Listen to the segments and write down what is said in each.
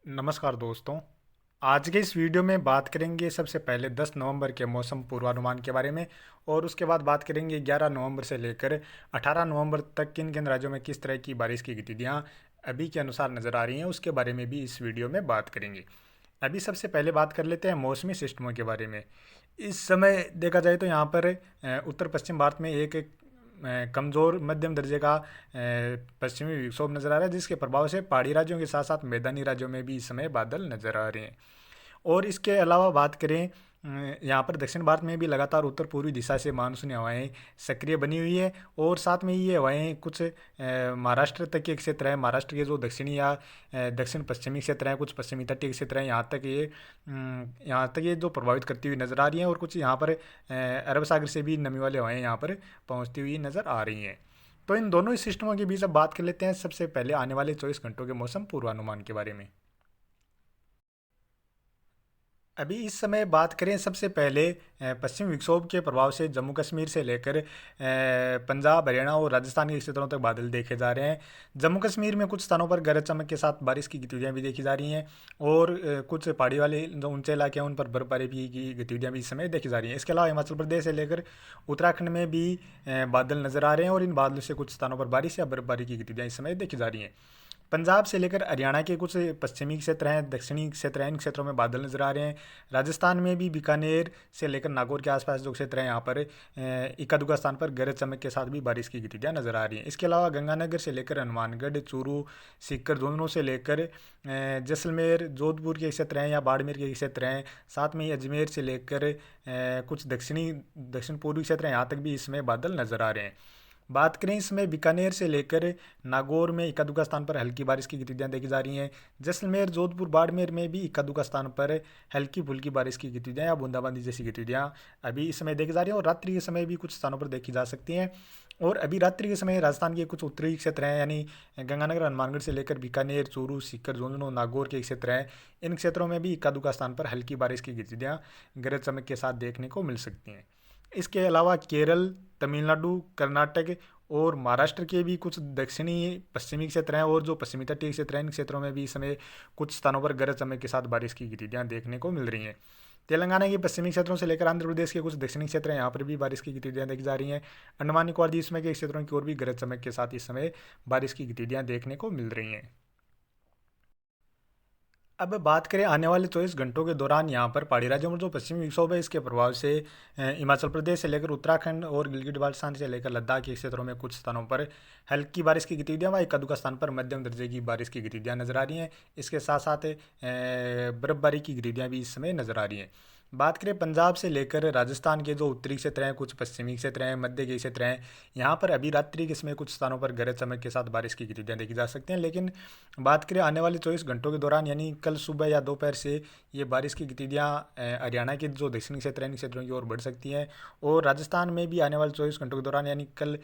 नमस्कार दोस्तों। आज के इस वीडियो में बात करेंगे सबसे पहले 10 नवंबर के मौसम पूर्वानुमान के बारे में और उसके बाद बात करेंगे 11 नवंबर से लेकर 18 नवंबर तक किन किन राज्यों में किस तरह की बारिश की गतिविधियां अभी के अनुसार नज़र आ रही हैं उसके बारे में भी इस वीडियो में बात करेंगे। अभी सबसे पहले बात कर लेते हैं मौसमी सिस्टमों के बारे में। इस समय देखा जाए तो यहाँ पर उत्तर पश्चिम भारत में एक कमज़ोर मध्यम दर्जे का पश्चिमी विक्षोभ नज़र आ रहा है, जिसके प्रभाव से पहाड़ी राज्यों के साथ साथ मैदानी राज्यों में भी इस समय बादल नज़र आ रहे हैं। और इसके अलावा बात करें यहाँ पर दक्षिण भारत में भी लगातार उत्तर पूर्वी दिशा से मानसूनी हवाएं सक्रिय बनी हुई है और साथ में ये हवाएं कुछ महाराष्ट्र तक के क्षेत्र है। महाराष्ट्र के जो दक्षिणी या दक्षिण पश्चिमी क्षेत्र हैं, कुछ पश्चिमी तटीय क्षेत्र हैं, यहाँ तक ये जो प्रभावित करती हुई नज़र आ रही हैं और कुछ यहाँ पर अरब सागर से भी नमी वाली हवाएं यहाँ पर पहुँचती हुई नज़र आ रही हैं। तो इन दोनों ही सिस्टमों के बीच अब बात कर लेते हैं सबसे पहले आने वाले 24 घंटों के मौसम पूर्वानुमान के बारे में। अभी इस समय बात करें सबसे पहले पश्चिम विक्षोभ के प्रभाव से जम्मू कश्मीर से लेकर पंजाब, हरियाणा और राजस्थान के क्षेत्रों तक बादल देखे जा रहे हैं। जम्मू कश्मीर में कुछ स्थानों पर गरज चमक के साथ बारिश की गतिविधियां भी देखी जा रही हैं और कुछ पहाड़ी वाले जो ऊंचे इलाके हैं उन पर बर्फबारी भी की गतिविधियां भी इस समय देखी जा रही हैं। इसके अलावा हिमाचल प्रदेश से लेकर उत्तराखंड में भी बादल नजर आ रहे हैं और इन बादलों से कुछ स्थानों पर बारिश या बर्फबारी की गतिविधियां इस समय देखी जा रही हैं। पंजाब से लेकर हरियाणा के कुछ पश्चिमी क्षेत्र हैं, दक्षिणी क्षेत्र हैं, इन क्षेत्रों में बादल नजर आ रहे हैं। राजस्थान में भी बीकानेर से लेकर नागौर के आसपास जो क्षेत्र हैं यहाँ पर इक्का दुक्का स्थान पर गरज चमक के साथ भी बारिश की गतिविधियाँ नजर आ रही हैं। इसके अलावा गंगानगर से लेकर हनुमानगढ़, चूरू, सीकर झुंझुनू से लेकर जैसलमेर, जोधपुर के क्षेत्र हैं या बाड़मेर के क्षेत्र हैं, साथ में ही अजमेर से लेकर कुछ दक्षिण पूर्वी क्षेत्र हैं, यहाँ तक भी इसमें बादल नजर आ रहे हैं। बात करें इसमें बीकानेर से लेकर नागौर में इक्का दुक्का स्थान पर हल्की बारिश की गतिविधियां देखी जा रही हैं। जैसलमेर, जोधपुर, बाड़मेर में भी इक्का दुक्का स्थान पर हल्की फुल्की बारिश की गतिविधियां या बूंदाबांदी जैसी गतिविधियां अभी इस समय देखी जा रही हैं और रात्रि के समय भी कुछ स्थानों पर देखी जा सकती हैं। और अभी रात्रि के समय राजस्थान के कुछ उत्तरी क्षेत्र हैं, यानी गंगानगर, हनुमानगढ़ से लेकर बीकानेर, चूरू, सीकर, झुंझुनू, नागौर के क्षेत्र हैं, इन क्षेत्रों में भी इक्का दुक्का स्थान पर हल्की बारिश की गतिविधियां गरज चमक के साथ देखने को मिल सकती हैं। इसके अलावा केरल, तमिलनाडु, कर्नाटक और महाराष्ट्र के भी कुछ दक्षिणी पश्चिमी क्षेत्र हैं और जो पश्चिमी तटीय क्षेत्र हैं, इन क्षेत्रों में भी इस समय कुछ स्थानों पर गरज चमक के साथ बारिश की गतिविधियां देखने को मिल रही हैं। तेलंगाना के पश्चिमी क्षेत्रों से लेकर आंध्र प्रदेश के कुछ दक्षिणी क्षेत्र हैं, यहाँ पर भी बारिश की गतिविधियां देखी जा रही हैं। अंडमान निकोबार द्वीप समूह के क्षेत्रों की ओर भी गरज चमक के साथ इस समय बारिश की गतिविधियां देखने को मिल रही हैं। अब बात करें आने वाले 24 घंटों के दौरान यहाँ पर पहाड़ी राज्यों में जो पश्चिमी विक्षोभ है, इसके प्रभाव से हिमाचल प्रदेश से लेकर उत्तराखंड और गिलगित बाल्टिस्तान से लेकर लद्दाख के क्षेत्रों में कुछ स्थानों पर हल्की बारिश की गतिविधियां व इक्का दुक्का स्थान पर मध्यम दर्जे की बारिश की गतिविधियां नजर आ रही हैं। इसके साथ साथ बर्फबारी की गतिविधियां भी इस समय नजर आ रही हैं। बात करें पंजाब से लेकर राजस्थान के जो उत्तरी क्षेत्र हैं, कुछ पश्चिमी क्षेत्र हैं, मध्य के क्षेत्र हैं, यहाँ पर अभी रात्रि के समय कुछ स्थानों पर गरज चमक के साथ बारिश की गतिविधियां देखी जा सकती हैं। लेकिन बात करें आने वाले 24 घंटों के दौरान, यानी कल सुबह या दोपहर से ये बारिश की गतिविधियां हरियाणा के जो दक्षिणी क्षेत्र हैं, इन क्षेत्रों की ओर बढ़ सकती हैं और राजस्थान में भी आने वाले 24 घंटों के दौरान, यानी कल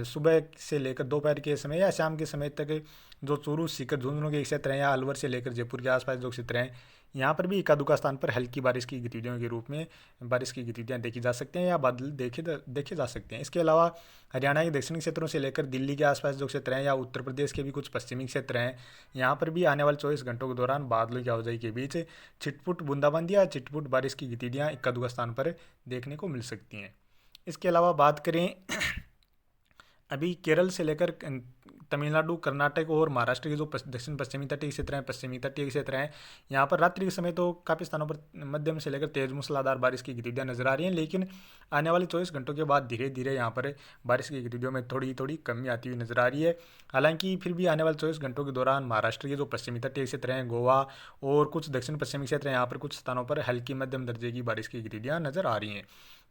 सुबह से लेकर दोपहर के समय या शाम के समय तक जो चूरू, सीकर, झुंझुनू के क्षेत्र हैं या अलवर से लेकर जयपुर के आसपास जो क्षेत्र हैं, यहाँ पर भी इक्का दुक्का स्थान पर हल्की बारिश की गतिविधियों के रूप में बारिश की गतिविधियां देखी जा सकती हैं या बादल देखे जा सकते हैं। इसके अलावा हरियाणा के दक्षिणी क्षेत्रों से लेकर दिल्ली के आसपास जो क्षेत्र हैं या उत्तर प्रदेश के भी कुछ पश्चिमी क्षेत्र हैं, यहाँ पर भी आने वाले 24 घंटों के दौरान बादलों की आवाजाही के बीच छिटपुट बूंदाबांदी या छिटपुट बारिश की गतिविधियाँ इक्का दुक्का स्थान पर देखने को मिल सकती हैं। इसके अलावा बात करें अभी केरल से लेकर तमिलनाडु, कर्नाटक और महाराष्ट्र के जो दक्षिण पश्चिमी तटीय क्षेत्र हैं, पश्चिमी तटीय क्षेत्र हैं, यहाँ पर रात्रि के समय तो काफ़ी स्थानों पर मध्यम से लेकर तेज मूसलाधार बारिश की गतिविधियां नजर आ रही हैं। लेकिन आने वाले 24 घंटों के बाद धीरे धीरे यहाँ पर बारिश की गतिविधियों में थोड़ी थोड़ी कमी आती हुई नजर आ रही है। हालांकि फिर भी आने वाले 24 घंटों के दौरान महाराष्ट्र के जो पश्चिमी तटीय क्षेत्र हैं, गोवा और कुछ दक्षिण पश्चिमी क्षेत्र हैं, यहाँ पर कुछ स्थानों पर हल्की मध्यम दर्जे की बारिश की गतिविधियां नजर आ रही हैं।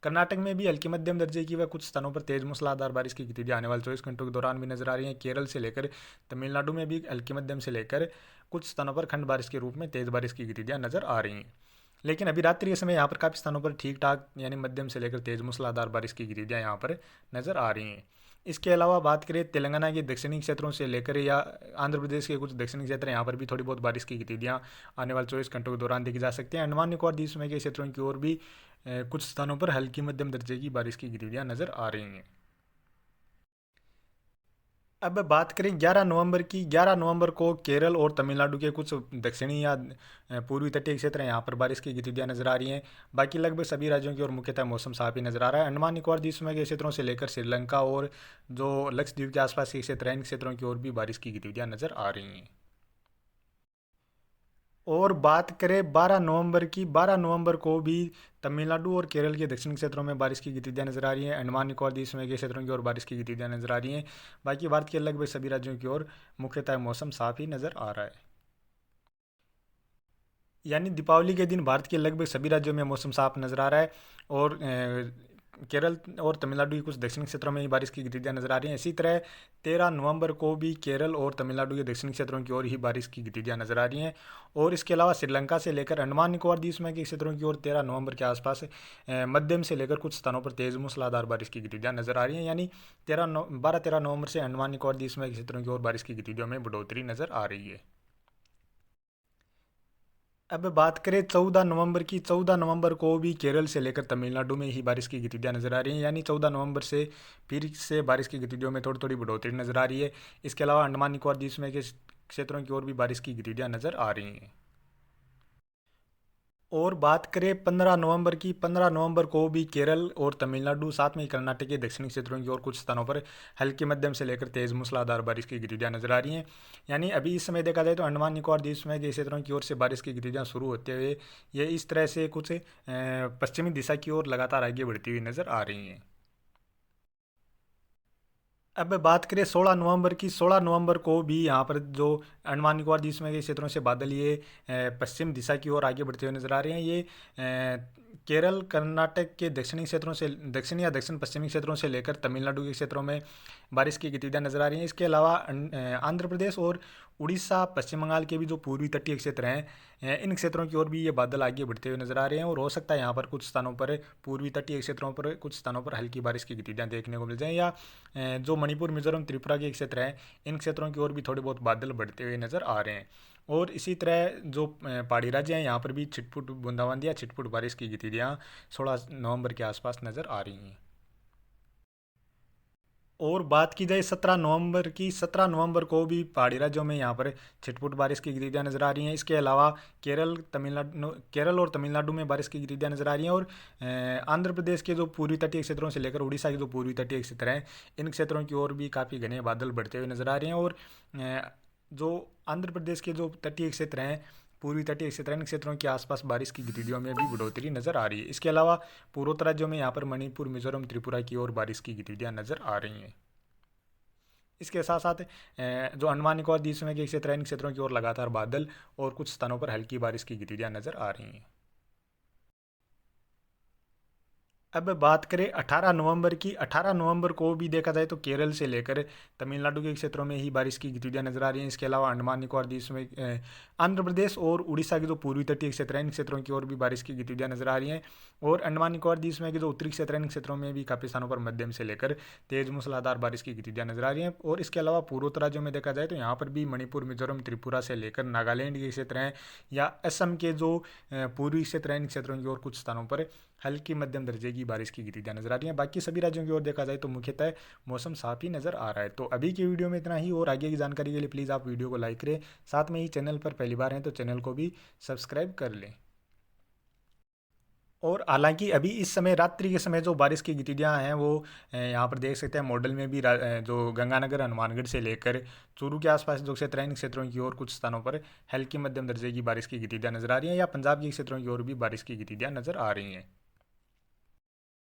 कर्नाटक में भी हल्की मध्यम दर्जे की व कुछ स्थानों पर तेज मूसलाधार बारिश की गतिविधियां आने वाले 24 घंटों के दौरान भी नजर आ रही हैं। केरल से लेकर तमिलनाडु में भी हल्की मध्यम से लेकर कुछ स्थानों पर खंड बारिश के रूप में तेज बारिश की गतिविधियां नजर आ रही हैं। लेकिन अभी रात्रि के समय यहाँ पर काफ़ी स्थानों पर ठीक ठाक यानी मध्यम से लेकर तेज मूसलाधार बारिश की गतिविधियां यहाँ पर नजर आ रही हैं। इसके अलावा बात करें तेलंगाना के दक्षिणी क्षेत्रों से लेकर या आंध्र प्रदेश के कुछ दक्षिणी क्षेत्र, यहाँ पर भी थोड़ी बहुत बारिश की गतिविधियां आने वाले 24 घंटों के दौरान देखी जा सकती हैं। अंडमान निकोबार द्वीप समूह के क्षेत्रों की ओर भी कुछ स्थानों पर हल्की मध्यम दर्जे की बारिश की गतिविधियां नजर आ रही हैं। अब बात करें 11 नवंबर की। 11 नवंबर को केरल और तमिलनाडु के कुछ दक्षिणी या पूर्वी तटीय क्षेत्र हैं, यहाँ पर बारिश की गतिविधियां नजर आ रही हैं। बाकी लगभग सभी राज्यों की ओर मुख्यतः मौसम साफ ही नजर आ रहा है। अंडमान निकोबार द्वीप समूह के क्षेत्रों से लेकर श्रीलंका और जो लक्षद्वीप के आसपास के क्षेत्र हैं, इन क्षेत्रों की ओर भी बारिश की गतिविधियां नजर आ रही हैं। और बात करें 12 नवंबर की। 12 नवंबर को भी तमिलनाडु और केरल के दक्षिणी क्षेत्रों में बारिश की गतिविधियां नजर आ रही हैं। अंडमान निकोबार द्वीप समूह के क्षेत्रों की ओर बारिश की गतिविधियां नजर आ रही हैं। बाकी भारत के लगभग सभी राज्यों की ओर मुख्यतः मौसम साफ ही नजर आ रहा है। यानी दीपावली के दिन भारत के लगभग सभी राज्यों में मौसम साफ नजर आ रहा है। और केरल और तमिलनाडु के कुछ दक्षिणी क्षेत्रों में ही बारिश की गतिविधियां नजर आ रही हैं। इसी तरह 13 नवंबर को भी केरल और तमिलनाडु के दक्षिणी क्षेत्रों की ओर ही बारिश की गतिविधियां नजर आ रही हैं। और इसके अलावा श्रीलंका से लेकर अंडमान निकोबार द्वीप समूह के क्षेत्रों की ओर 13 नवंबर के आसपास मध्यम से लेकर कुछ स्थानों पर तेज मूसलाधार बारिश की गतिविधियां नजर आ रही हैं। यानी 12-13 नवंबर से अंडमान निकोबार द्वीप समूह के क्षेत्रों की ओर बारिश की गतिविधियों में बढ़ोतरी नजर आ रही है। अब बात करें 14 नवंबर की। 14 नवंबर को भी केरल से लेकर तमिलनाडु में ही बारिश की गतिविधियां नजर आ रही हैं। यानी 14 नवंबर से फिर से बारिश की गतिविधियों में थोड़ी थोड़ी बढ़ोतरी नजर आ रही है। इसके अलावा अंडमान निकोबार द्वीप समूह के क्षेत्रों की ओर भी बारिश की गतिविधियां नजर आ रही हैं। और बात करें 15 नवंबर की। 15 नवंबर को भी केरल और तमिलनाडु साथ में ही कर्नाटक के दक्षिणी क्षेत्रों की ओर कुछ स्थानों पर हल्की मध्यम से लेकर तेज मूसलाधार बारिश की गतिविधियां नजर आ रही हैं। यानी अभी इस समय देखा जाए तो अंडमान निकोबार द्वीप समूह के क्षेत्रों की ओर से बारिश की गतिविधियां शुरू होते हुए ये इस तरह से कुछ पश्चिमी दिशा की ओर लगातार आगे बढ़ती हुई नजर आ रही हैं। अब बात करें 16 नवंबर की। 16 नवंबर को भी यहाँ पर जो अंडमान निकोबार द्वीप समूह के क्षेत्रों से बादल ये पश्चिम दिशा की ओर आगे बढ़ते हुए नजर आ रहे हैं। ये केरल कर्नाटक के दक्षिणी क्षेत्रों से, दक्षिणी या दक्षिण पश्चिमी क्षेत्रों से लेकर तमिलनाडु के क्षेत्रों में बारिश की गतिविधियां नजर आ रही हैं। इसके अलावा आंध्र प्रदेश और उड़ीसा, पश्चिम बंगाल के भी जो पूर्वी तटीय क्षेत्र हैं, इन क्षेत्रों की ओर भी ये बादल आगे बढ़ते हुए नजर आ रहे हैं। और हो सकता है यहाँ पर कुछ स्थानों पर, पूर्वी तटीय क्षेत्रों पर कुछ स्थानों पर हल्की बारिश की गतिविधियां देखने को मिल जाएं। या जो मणिपुर, मिजोरम, त्रिपुरा के क्षेत्र हैं, इन क्षेत्रों की ओर भी थोड़े बहुत बादल बढ़ते हुए नजर आ रहे हैं। और इसी तरह जो पहाड़ी राज्य हैं, यहाँ पर भी छिटपुट बूंदाबांदी या छिटपुट बारिश की गतिविधियां 16 नवंबर के आसपास नजर आ रही हैं। और बात की जाए 17 नवंबर की। 17 नवंबर को भी पहाड़ी राज्यों में यहाँ पर छिटपुट बारिश की गतिविधियां नजर आ रही हैं। इसके अलावा केरल और तमिलनाडु में बारिश की गतिविधियां नजर आ रही हैं। और आंध्र प्रदेश के जो पूर्वी तटीय क्षेत्रों से लेकर उड़ीसा के जो पूर्वी तटीय क्षेत्र हैं, इन क्षेत्रों की ओर भी काफ़ी घने बादल बढ़ते हुए नजर आ रहे हैं। और जो आंध्र प्रदेश के जो तटीय क्षेत्र हैं, पूर्वी तटीय क्षेत्र, इन क्षेत्रों के आसपास बारिश की गतिविधियों में भी बढ़ोतरी नजर आ रही है। इसके अलावा पूर्वोत्तर राज्यों में यहाँ पर मणिपुर, मिजोरम, त्रिपुरा की ओर बारिश की गतिविधियां नजर आ रही हैं। इसके साथ साथ जो अंडमान निकोबार द्वीप समूह के क्षेत्र हैं, इन क्षेत्रों की ओर लगातार बादल और कुछ स्थानों पर हल्की बारिश की गतिविधियां नजर आ रही हैं। अब बात करें 18 नवंबर की। 18 नवंबर को भी देखा जाए तो केरल से लेकर तमिलनाडु के क्षेत्रों में ही बारिश की गतिविधियां नजर आ रही हैं। इसके अलावा अंडमान निकोबार द्वीप समूह, आंध्र प्रदेश और उड़ीसा के जो पूर्वी तटीय क्षेत्र हैं, इन क्षेत्रों की ओर भी बारिश की गतिविधियां नजर आ रही हैं। और अंडमान निकोबार द्वीप समूह के जो उत्तरी क्षेत्र हैं, इन क्षेत्रों में भी काफ़ी स्थानों पर मध्यम से लेकर तेज मूसलाधार बारिश की गतिविधियां नजर आ रही हैं। और इसके अलावा पूर्वोत्तर राज्यों में देखा जाए तो यहाँ पर भी मणिपुर, मिजोरम, त्रिपुरा से लेकर नागालैंड के क्षेत्र हैं, या असम के जो पूर्वी क्षेत्र हैं, इन क्षेत्रों की ओर कुछ स्थानों पर हल्की मध्यम दर्जे की बारिश की गतिविधियां नजर आ रही हैं। बाकी सभी राज्यों की ओर देखा जाए तो मुख्यतः मौसम साफ ही नजर आ रहा है। तो अभी की वीडियो में इतना ही। और आगे की जानकारी के लिए प्लीज़ आप वीडियो को लाइक करें, साथ में ही चैनल पर पहली बार हैं तो चैनल को भी सब्सक्राइब कर लें। और हालांकि अभी इस समय रात्रि के समय जो बारिश की गतिविधियां हैं वो यहाँ पर देख सकते हैं मॉडल में भी जो गंगानगर, हनुमानगढ़ से लेकर चूरू के आसपास जो क्षेत्र हैं, इन क्षेत्रों की ओर कुछ स्थानों पर हल्की मध्यम दर्जे की बारिश की गतिविधियां नजर आ रही हैं, या पंजाब के क्षेत्रों की ओर भी बारिश की गतिविधियां नजर आ रही हैं।